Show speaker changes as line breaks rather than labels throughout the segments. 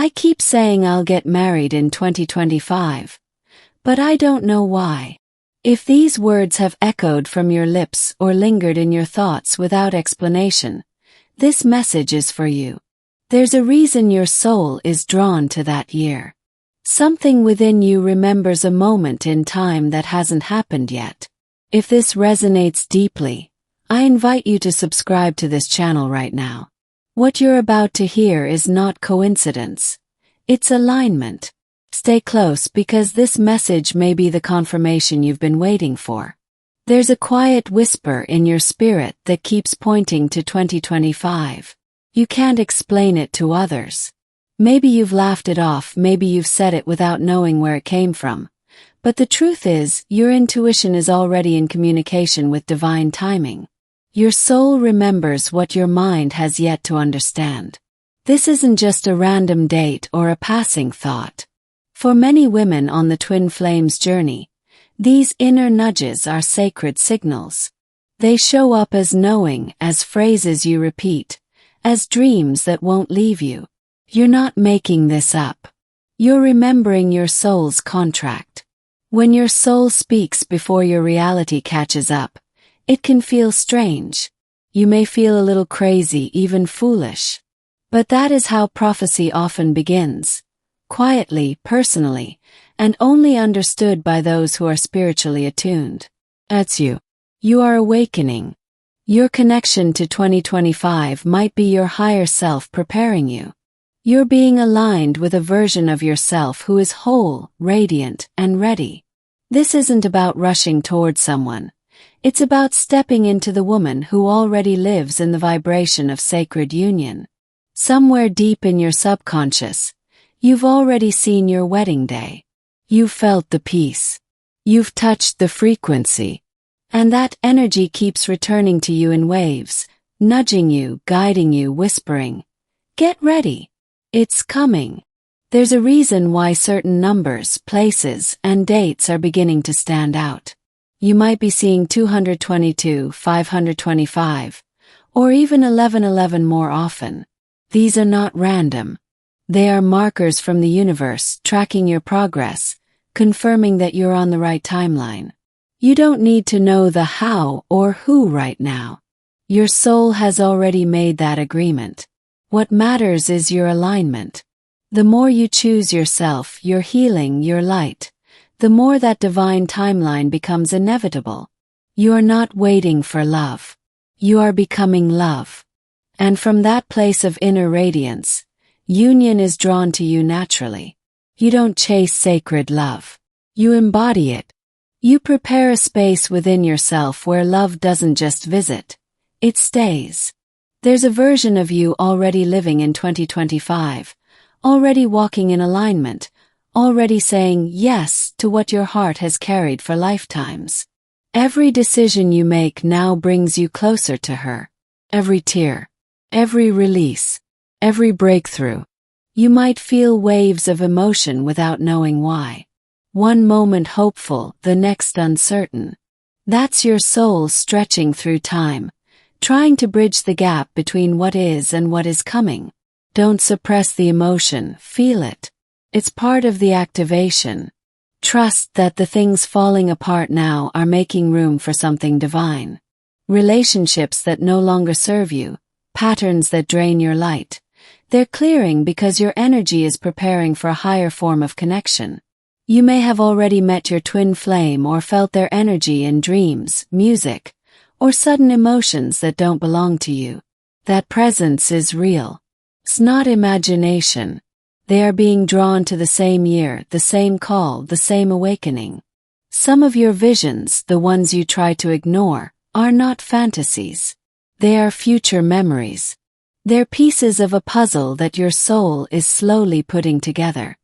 I keep saying I'll get married in 2025, but I don't know why. If these words have echoed from your lips or lingered in your thoughts without explanation, this message is for you. There's a reason your soul is drawn to that year. Something within you remembers a moment in time that hasn't happened yet. If this resonates deeply, I invite you to subscribe to this channel right now. What you're about to hear is not coincidence. It's alignment. Stay close because this message may be the confirmation you've been waiting for. There's a quiet whisper in your spirit that keeps pointing to 2025. You can't explain it to others. Maybe you've laughed it off, maybe you've said it without knowing where it came from. But the truth is, your intuition is already in communication with divine timing. Your soul remembers what your mind has yet to understand. This isn't just a random date or a passing thought. For many women on the twin flames journey, these inner nudges are sacred signals. They show up as knowing, as phrases you repeat, as dreams that won't leave you. You're not making this up. You're remembering your soul's contract. When your soul speaks before your reality catches up, it can feel strange. You may feel a little crazy, even foolish. But that is how prophecy often begins. Quietly, personally, and only understood by those who are spiritually attuned. That's you. You are awakening. Your connection to 2025 might be your higher self preparing you. You're being aligned with a version of yourself who is whole, radiant, and ready. This isn't about rushing toward someone. It's about stepping into the woman who already lives in the vibration of sacred union. Somewhere deep in your subconscious, you've already seen your wedding day. You've felt the peace. You've touched the frequency. And that energy keeps returning to you in waves, nudging you, guiding you, whispering, "Get ready. It's coming." There's a reason why certain numbers, places, and dates are beginning to stand out. You might be seeing 222, 525, or even 1111 more often. These are not random. They are markers from the universe tracking your progress, confirming that you're on the right timeline. You don't need to know the how or who right now. Your soul has already made that agreement. What matters is your alignment. The more you choose yourself, your healing, your light, the more that divine timeline becomes inevitable. You are not waiting for love. You are becoming love. And from that place of inner radiance, union is drawn to you naturally. You don't chase sacred love. You embody it. You prepare a space within yourself where love doesn't just visit. It stays. There's a version of you already living in 2025, already walking in alignment, already saying yes to what your heart has carried for lifetimes. Every decision you make now brings you closer to her. Every tear, every release, every breakthrough. You might feel waves of emotion without knowing why. One moment hopeful, the next uncertain. That's your soul stretching through time, trying to bridge the gap between what is and what is coming. Don't suppress the emotion, feel it. It's part of the activation. Trust that the things falling apart now are making room for something divine. Relationships that no longer serve you, patterns that drain your light. They're clearing because your energy is preparing for a higher form of connection. You may have already met your twin flame or felt their energy in dreams, music, or sudden emotions that don't belong to you. That presence is real. It's not imagination. They are being drawn to the same year, the same call, the same awakening. Some of your visions, the ones you try to ignore, are not fantasies. They are future memories. They're pieces of a puzzle that your soul is slowly putting together.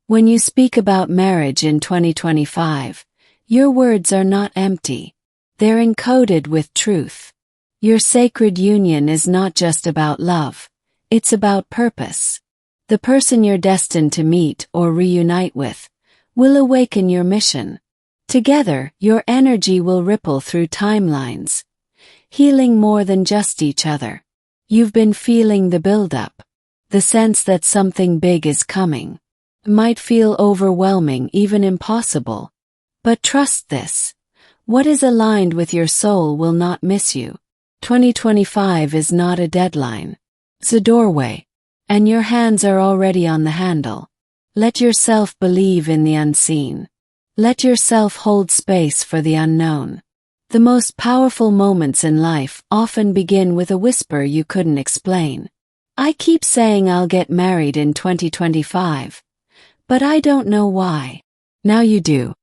When you speak about marriage in 2025, your words are not empty. They're encoded with truth. Your sacred union is not just about love. It's about purpose. The person you're destined to meet or reunite with will awaken your mission. Together, your energy will ripple through timelines, healing more than just each other. You've been feeling the buildup. The sense that something big is coming. It might feel overwhelming, even impossible. But trust this. What is aligned with your soul will not miss you. 2025 is not a deadline. It's a doorway. And your hands are already on the handle. Let yourself believe in the unseen. Let yourself hold space for the unknown. The most powerful moments in life often begin with a whisper you couldn't explain. I keep saying I'll get married in 2025. But I don't know why. Now you do.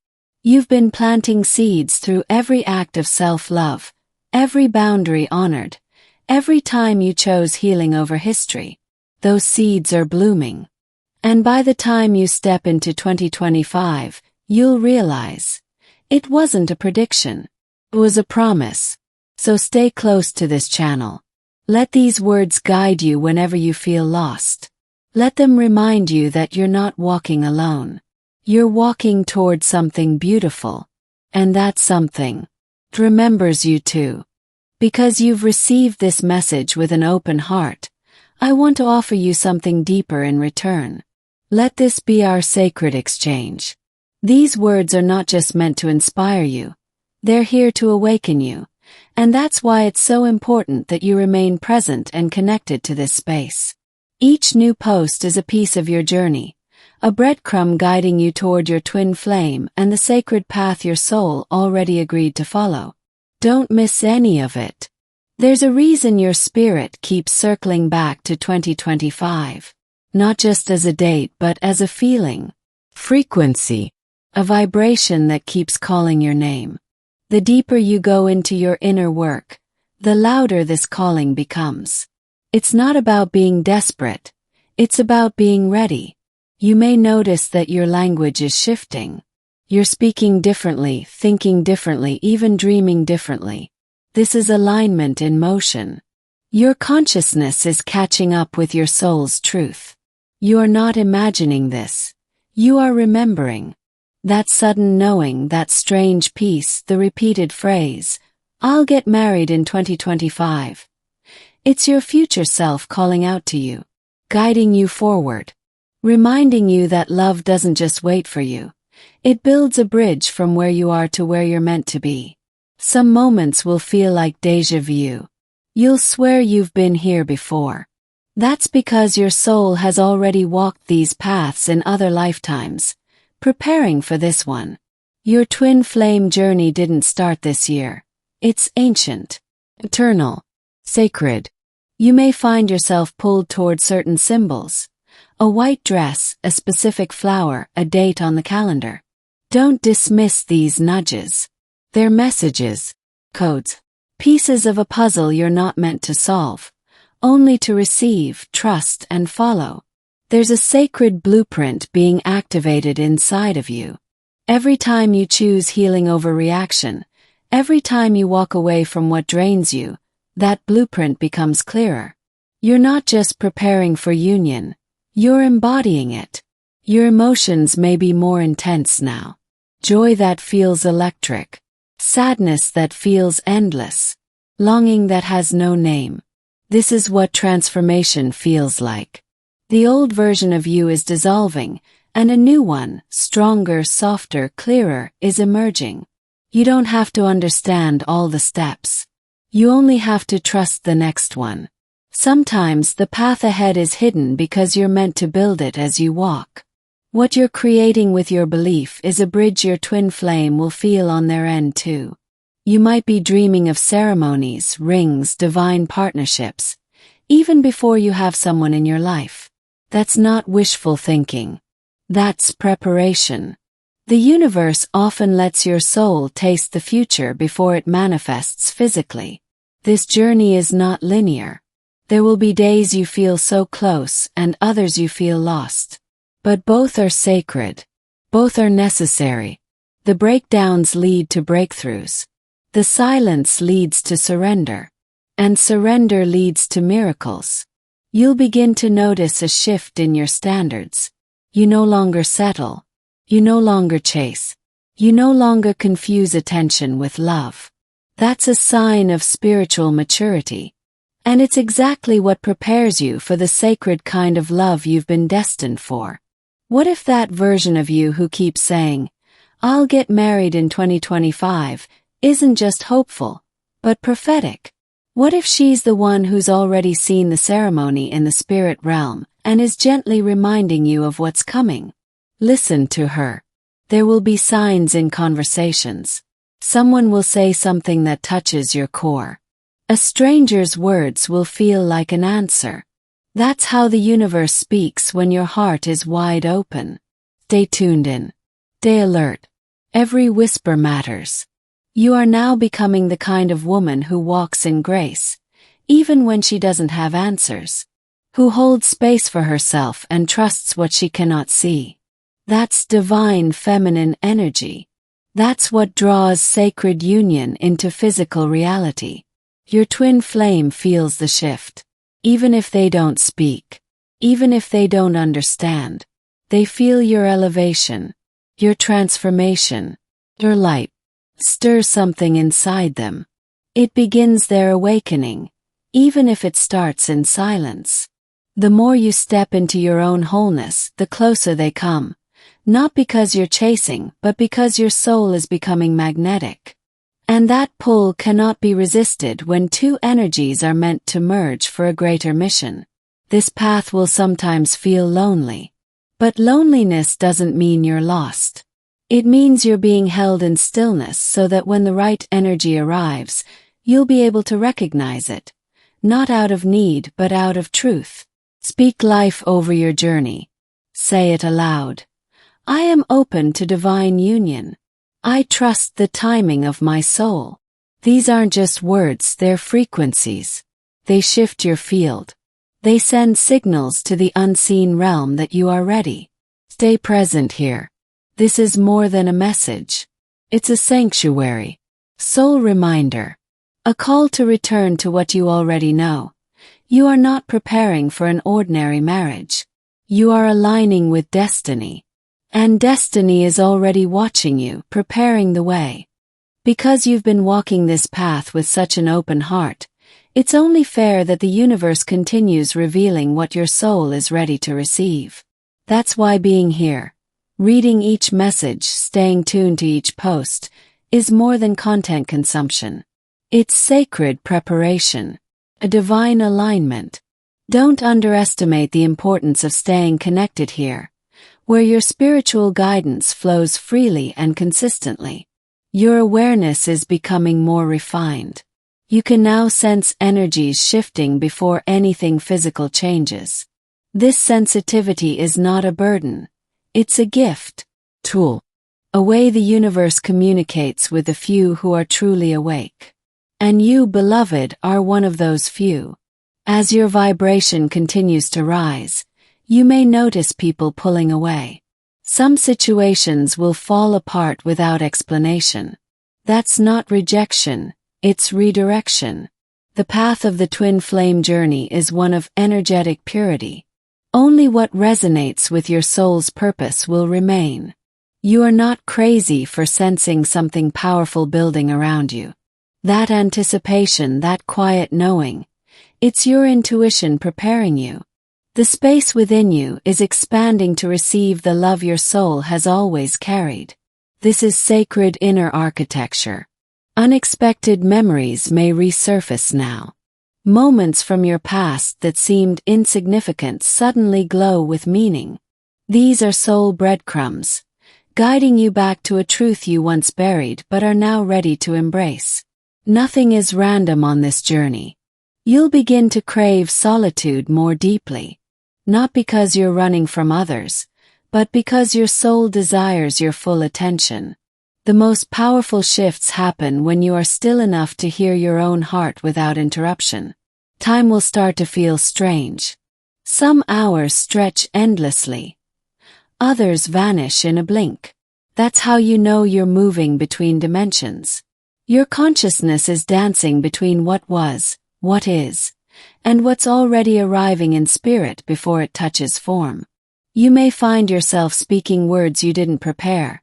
You've been planting seeds through every act of self-love, every boundary honored, every time you chose healing over history. Those seeds are blooming. And by the time you step into 2025, you'll realize it wasn't a prediction. It was a promise. So stay close to this channel. Let these words guide you whenever you feel lost. Let them remind you that you're not walking alone. You're walking toward something beautiful. And that something remembers you too. Because you've received this message with an open heart, I want to offer you something deeper in return. Let this be our sacred exchange. These words are not just meant to inspire you. They're here to awaken you. And that's why it's so important that you remain present and connected to this space. Each new post is a piece of your journey, a breadcrumb guiding you toward your twin flame and the sacred path your soul already agreed to follow. Don't miss any of it. There's a reason your spirit keeps circling back to 2025. Not just as a date but as a feeling, frequency, a vibration that keeps calling your name. The deeper you go into your inner work, the louder this calling becomes. It's not about being desperate, it's about being ready. You may notice that your language is shifting. You're speaking differently, thinking differently, even dreaming differently. This is alignment in motion. Your consciousness is catching up with your soul's truth. You are not imagining this. You are remembering. That sudden knowing, that strange peace, the repeated phrase, I'll get married in 2025. It's your future self calling out to you, guiding you forward, reminding you that love doesn't just wait for you. It builds a bridge from where you are to where you're meant to be. Some moments will feel like déjà vu. You'll swear you've been here before. That's because your soul has already walked these paths in other lifetimes, preparing for this one. Your twin flame journey didn't start this year. It's ancient, eternal, sacred. You may find yourself pulled toward certain symbols. A white dress, a specific flower, a date on the calendar. Don't dismiss these nudges. They're messages, codes, pieces of a puzzle you're not meant to solve, only to receive, trust, and follow. There's a sacred blueprint being activated inside of you. Every time you choose healing over reaction, every time you walk away from what drains you, that blueprint becomes clearer. You're not just preparing for union, you're embodying it. Your emotions may be more intense now. Joy that feels electric. Sadness that feels endless. Longing that has no name. This is what transformation feels like. The old version of you is dissolving, and a new one, stronger, softer, clearer, is emerging. You don't have to understand all the steps. You only have to trust the next one. Sometimes the path ahead is hidden because you're meant to build it as you walk. What you're creating with your belief is a bridge your twin flame will feel on their end too. You might be dreaming of ceremonies, rings, divine partnerships, even before you have someone in your life. That's not wishful thinking. That's preparation. The universe often lets your soul taste the future before it manifests physically. This journey is not linear. There will be days you feel so close and others you feel lost. But both are sacred. Both are necessary. The breakdowns lead to breakthroughs. The silence leads to surrender. And surrender leads to miracles. You'll begin to notice a shift in your standards. You no longer settle. You no longer chase. You no longer confuse attention with love. That's a sign of spiritual maturity. And it's exactly what prepares you for the sacred kind of love you've been destined for. What if that version of you who keeps saying, "I'll get married in 2025, isn't just hopeful, but prophetic? What if she's the one who's already seen the ceremony in the spirit realm and is gently reminding you of what's coming? Listen to her. There will be signs in conversations. Someone will say something that touches your core. A stranger's words will feel like an answer. That's how the universe speaks when your heart is wide open. Stay tuned in. Stay alert. Every whisper matters. You are now becoming the kind of woman who walks in grace, even when she doesn't have answers. Who holds space for herself and trusts what she cannot see. That's divine feminine energy. That's what draws sacred union into physical reality. Your twin flame feels the shift. Even if they don't speak, even if they don't understand, they feel your elevation, your transformation, your light. Stir something inside them. It begins their awakening, even if it starts in silence. The more you step into your own wholeness, the closer they come, not because you're chasing, but because your soul is becoming magnetic. And that pull cannot be resisted when two energies are meant to merge for a greater mission. This path will sometimes feel lonely. But loneliness doesn't mean you're lost. It means you're being held in stillness so that when the right energy arrives, you'll be able to recognize it. Not out of need, but out of truth. Speak life over your journey. Say it aloud. I am open to divine union. I trust the timing of my soul. These aren't just words, they're frequencies. They shift your field. They send signals to the unseen realm that you are ready. Stay present here. This is more than a message. It's a sanctuary. Soul reminder. A call to return to what you already know. You are not preparing for an ordinary marriage. You are aligning with destiny. And destiny is already watching you, preparing the way. Because you've been walking this path with such an open heart, it's only fair that the universe continues revealing what your soul is ready to receive. That's why being here, reading each message, staying tuned to each post, is more than content consumption. It's sacred preparation, a divine alignment. Don't underestimate the importance of staying connected here, where your spiritual guidance flows freely and consistently. Your awareness is becoming more refined. You can now sense energies shifting before anything physical changes. This sensitivity is not a burden. It's a gift, tool, a way the universe communicates with the few who are truly awake. And you, beloved, are one of those few. As your vibration continues to rise, you may notice people pulling away. Some situations will fall apart without explanation. That's not rejection, it's redirection. The path of the twin flame journey is one of energetic purity. Only what resonates with your soul's purpose will remain. You are not crazy for sensing something powerful building around you. That anticipation, that quiet knowing, it's your intuition preparing you. The space within you is expanding to receive the love your soul has always carried. This is sacred inner architecture. Unexpected memories may resurface now. Moments from your past that seemed insignificant suddenly glow with meaning. These are soul breadcrumbs, guiding you back to a truth you once buried but are now ready to embrace. Nothing is random on this journey. You'll begin to crave solitude more deeply. Not because you're running from others, but because your soul desires your full attention. The most powerful shifts happen when you are still enough to hear your own heart without interruption. Time will start to feel strange. Some hours stretch endlessly. Others vanish in a blink. That's how you know you're moving between dimensions. Your consciousness is dancing between what was, what is, and what's already arriving in spirit before it touches form. You may find yourself speaking words you didn't prepare,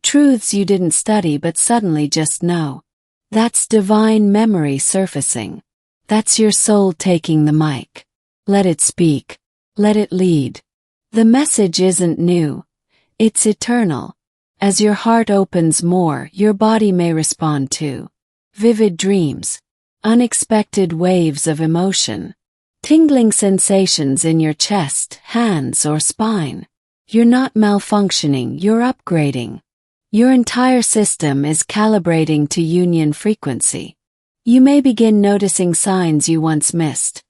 truths you didn't study but suddenly just know. That's divine memory surfacing. That's your soul taking the mic. Let it speak. Let it lead. The message isn't new. It's eternal. As your heart opens more, your body may respond to vivid dreams, unexpected waves of emotion, tingling sensations in your chest, hands, or spine. You're not malfunctioning, you're upgrading. Your entire system is calibrating to union frequency. You may begin noticing signs you once missed.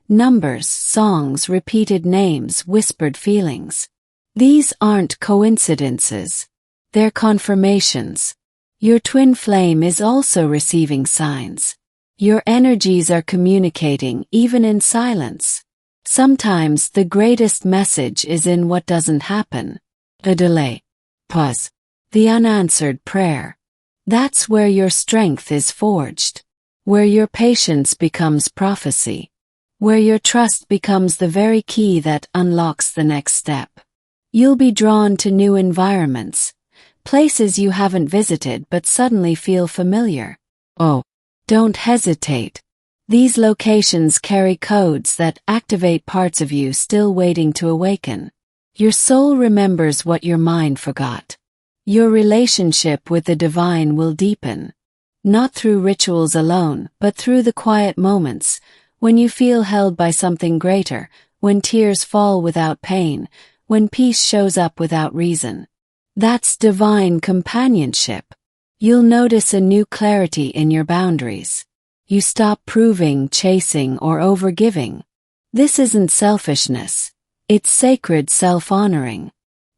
Numbers, songs, repeated names, whispered feelings. These aren't coincidences. They're confirmations. Your twin flame is also receiving signs. Your energies are communicating even in silence. Sometimes the greatest message is in what doesn't happen. The delay. Pause. The unanswered prayer. That's where your strength is forged. Where your patience becomes prophecy. Where your trust becomes the very key that unlocks the next step. You'll be drawn to new environments, places you haven't visited but suddenly feel familiar. Oh, don't hesitate. These locations carry codes that activate parts of you still waiting to awaken. Your soul remembers what your mind forgot. Your relationship with the divine will deepen. Not through rituals alone, but through the quiet moments, when you feel held by something greater, when tears fall without pain, when peace shows up without reason. That's divine companionship. You'll notice a new clarity in your boundaries. You stop proving, chasing, or overgiving. This isn't selfishness. It's sacred self-honoring.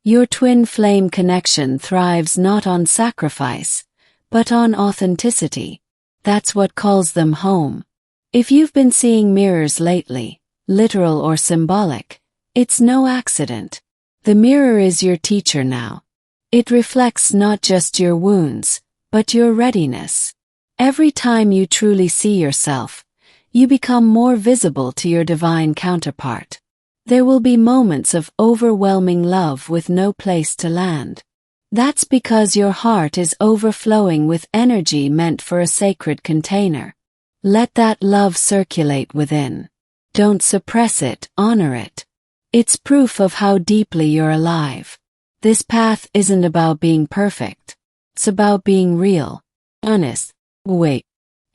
Your twin flame connection thrives not on sacrifice, but on authenticity. That's what calls them home. If you've been seeing mirrors lately, literal or symbolic, it's no accident. The mirror is your teacher now. It reflects not just your wounds, but your readiness. Every time you truly see yourself, you become more visible to your divine counterpart. There will be moments of overwhelming love with no place to land. That's because your heart is overflowing with energy meant for a sacred container. Let that love circulate within. Don't suppress it, honor it. It's proof of how deeply you're alive. This path isn't about being perfect. It's about being real, honest. Wait.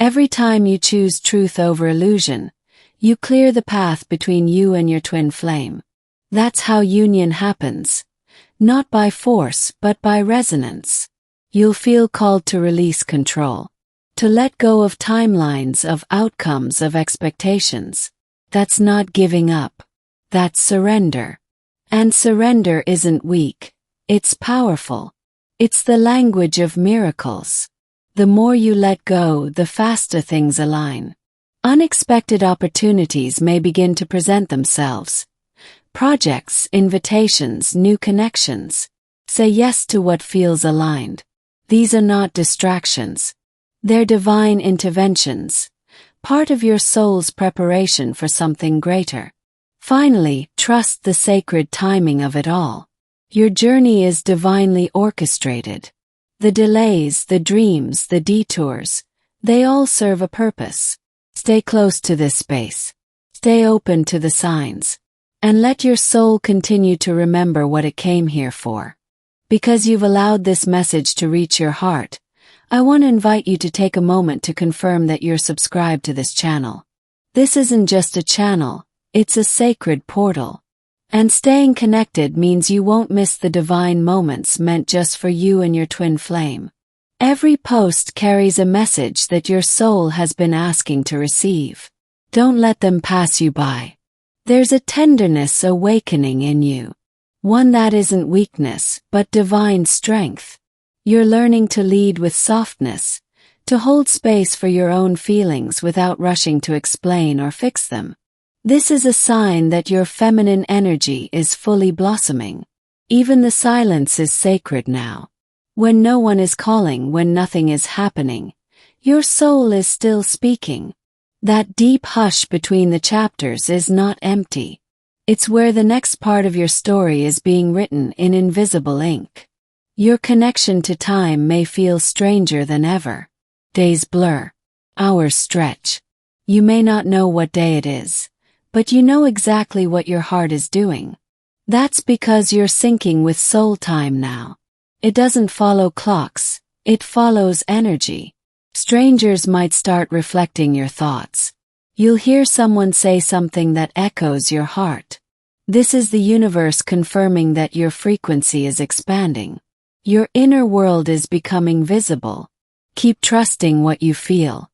Every time you choose truth over illusion, you clear the path between you and your twin flame. That's how union happens. Not by force, but by resonance. You'll feel called to release control. To let go of timelines, of outcomes, of expectations. That's not giving up. That's surrender. And surrender isn't weak. It's powerful. It's the language of miracles. The more you let go, the faster things align. Unexpected opportunities may begin to present themselves. Projects, invitations, new connections. Say yes to what feels aligned. These are not distractions. They're divine interventions, part of your soul's preparation for something greater. Finally, trust the sacred timing of it all. Your journey is divinely orchestrated. The delays, the dreams, the detours, they all serve a purpose. Stay close to this space. Stay open to the signs. And let your soul continue to remember what it came here for. Because you've allowed this message to reach your heart, I want to invite you to take a moment to confirm that you're subscribed to this channel. This isn't just a channel, it's a sacred portal. And staying connected means you won't miss the divine moments meant just for you and your twin flame. Every post carries a message that your soul has been asking to receive. Don't let them pass you by. There's a tenderness awakening in you. One that isn't weakness, but divine strength. You're learning to lead with softness, to hold space for your own feelings without rushing to explain or fix them. This is a sign that your feminine energy is fully blossoming. Even the silence is sacred now. When no one is calling, when nothing is happening, your soul is still speaking. That deep hush between the chapters is not empty. It's where the next part of your story is being written in invisible ink. Your connection to time may feel stranger than ever. Days blur. Hours stretch. You may not know what day it is, but you know exactly what your heart is doing. That's because you're syncing with soul time now. It doesn't follow clocks, it follows energy. Strangers might start reflecting your thoughts. You'll hear someone say something that echoes your heart. This is the universe confirming that your frequency is expanding. Your inner world is becoming visible. Keep trusting what you feel.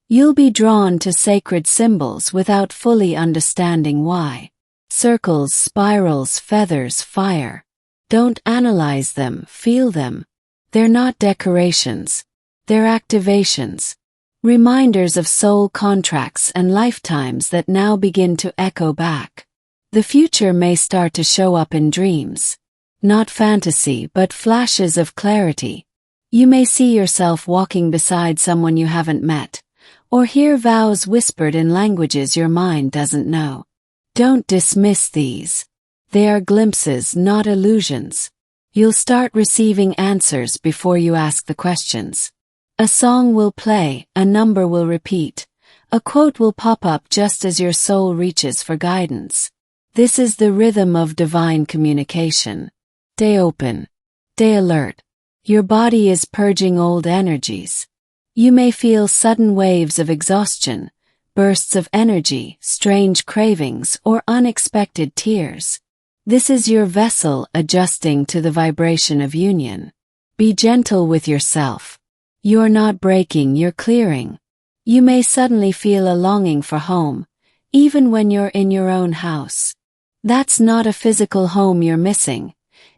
You'll be drawn to sacred symbols without fully understanding why. Circles, spirals, feathers, fire. Don't analyze them, feel them. They're not decorations. They're activations. Reminders of soul contracts and lifetimes that now begin to echo back. The future may start to show up in dreams. Not fantasy, but flashes of clarity. You may see yourself walking beside someone you haven't met, or hear vows whispered in languages your mind doesn't know. Don't dismiss these. They are glimpses, not illusions. You'll start receiving answers before you ask the questions. A song will play, a number will repeat, a quote will pop up just as your soul reaches for guidance. This is the rhythm of divine communication. Stay open. Stay alert. Your body is purging old energies. You may feel sudden waves of exhaustion, bursts of energy, strange cravings, or unexpected tears. This is your vessel adjusting to the vibration of union. Be gentle with yourself. You're not breaking, you're clearing. You may suddenly feel a longing for home, even when you're in your own house. That's not a physical home you're missing.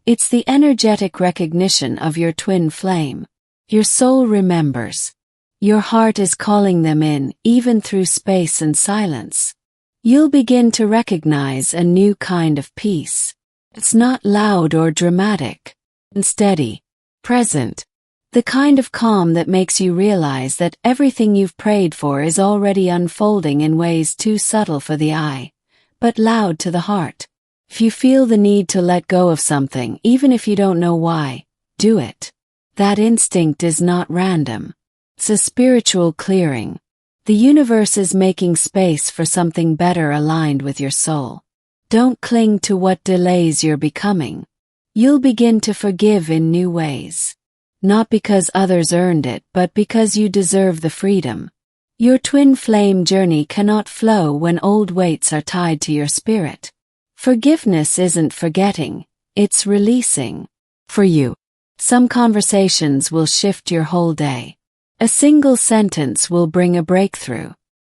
It's the energetic recognition of your twin flame. Your soul remembers. Your heart is calling them in, even through space and silence. You'll begin to recognize a new kind of peace. It's not loud or dramatic, and steady, present. The kind of calm that makes you realize that everything you've prayed for is already unfolding in ways too subtle for the eye, but loud to the heart. If you feel the need to let go of something, even if you don't know why, do it. That instinct is not random. It's a spiritual clearing. The universe is making space for something better aligned with your soul. Don't cling to what delays your becoming. You'll begin to forgive in new ways. Not because others earned it, but because you deserve the freedom. Your twin flame journey cannot flow when old weights are tied to your spirit. Forgiveness isn't forgetting, it's releasing. For you, some conversations will shift your whole day. A single sentence will bring a breakthrough.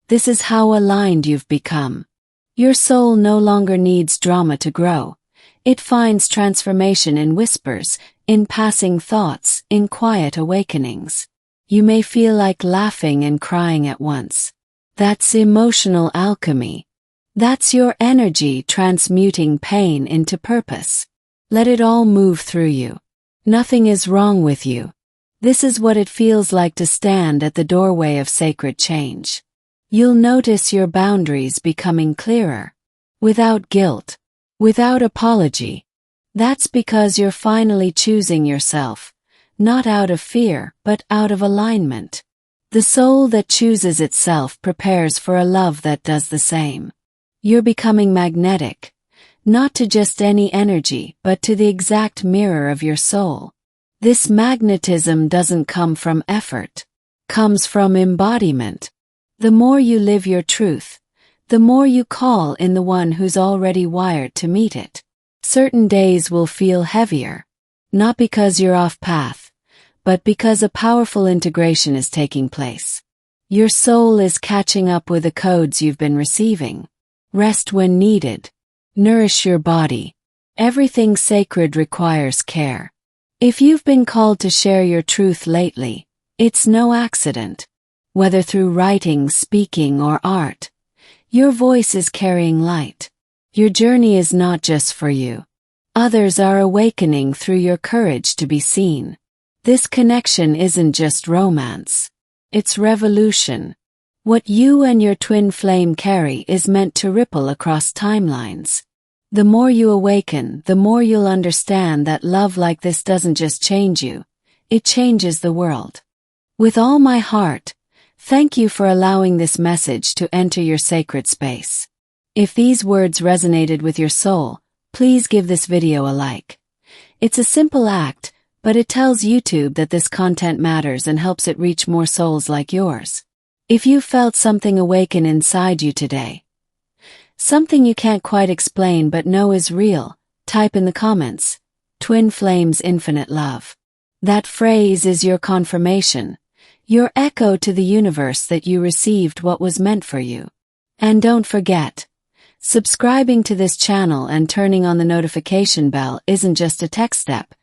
This is how aligned you've become. Your soul no longer needs drama to grow. It finds transformation in whispers, in passing thoughts, in quiet awakenings. You may feel like laughing and crying at once. That's emotional alchemy. That's your energy transmuting pain into purpose. Let it all move through you. Nothing is wrong with you. This is what it feels like to stand at the doorway of sacred change. You'll notice your boundaries becoming clearer. Without guilt. Without apology. That's because you're finally choosing yourself. Not out of fear, but out of alignment. The soul that chooses itself prepares for a love that does the same. You're becoming magnetic. Not to just any energy, but to the exact mirror of your soul. This magnetism doesn't come from effort. Comes from embodiment. The more you live your truth, the more you call in the one who's already wired to meet it. Certain days will feel heavier. Not because you're off path, but because a powerful integration is taking place. Your soul is catching up with the codes you've been receiving. Rest when needed. Nourish your body. Everything sacred requires care. If you've been called to share your truth lately, it's no accident. Whether through writing, speaking, or art, your voice is carrying light. Your journey is not just for you. Others are awakening through your courage to be seen. This connection isn't just romance. It's revolution. What you and your twin flame carry is meant to ripple across timelines. The more you awaken, the more you'll understand that love like this doesn't just change you, it changes the world. With all my heart, Thank you for allowing this message to enter your sacred space. If these words resonated with your soul, please give this video a like. It's a simple act, but it tells YouTube that this content matters and helps it reach more souls like yours. If you felt something awaken inside you today, something you can't quite explain but know is real, type in the comments, Twin Flames Infinite Love. That phrase is your confirmation, your echo to the universe that you received what was meant for you. And don't forget, subscribing to this channel and turning on the notification bell isn't just a tech step,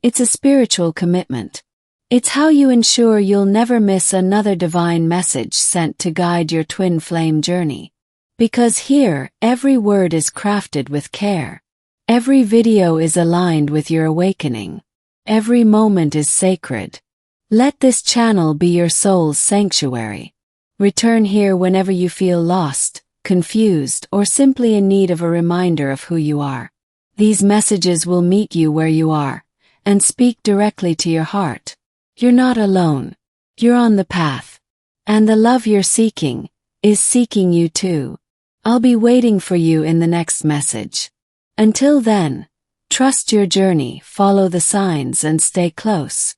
it's a spiritual commitment. It's how you ensure you'll never miss another divine message sent to guide your twin flame journey. Because here, every word is crafted with care. Every video is aligned with your awakening. Every moment is sacred. Let this channel be your soul's sanctuary. Return here whenever you feel lost, confused, or simply in need of a reminder of who you are. These messages will meet you where you are and speak directly to your heart. You're not alone. You're on the path. And the love you're seeking is seeking you too. I'll be waiting for you in the next message. Until then, trust your journey, follow the signs, and stay close.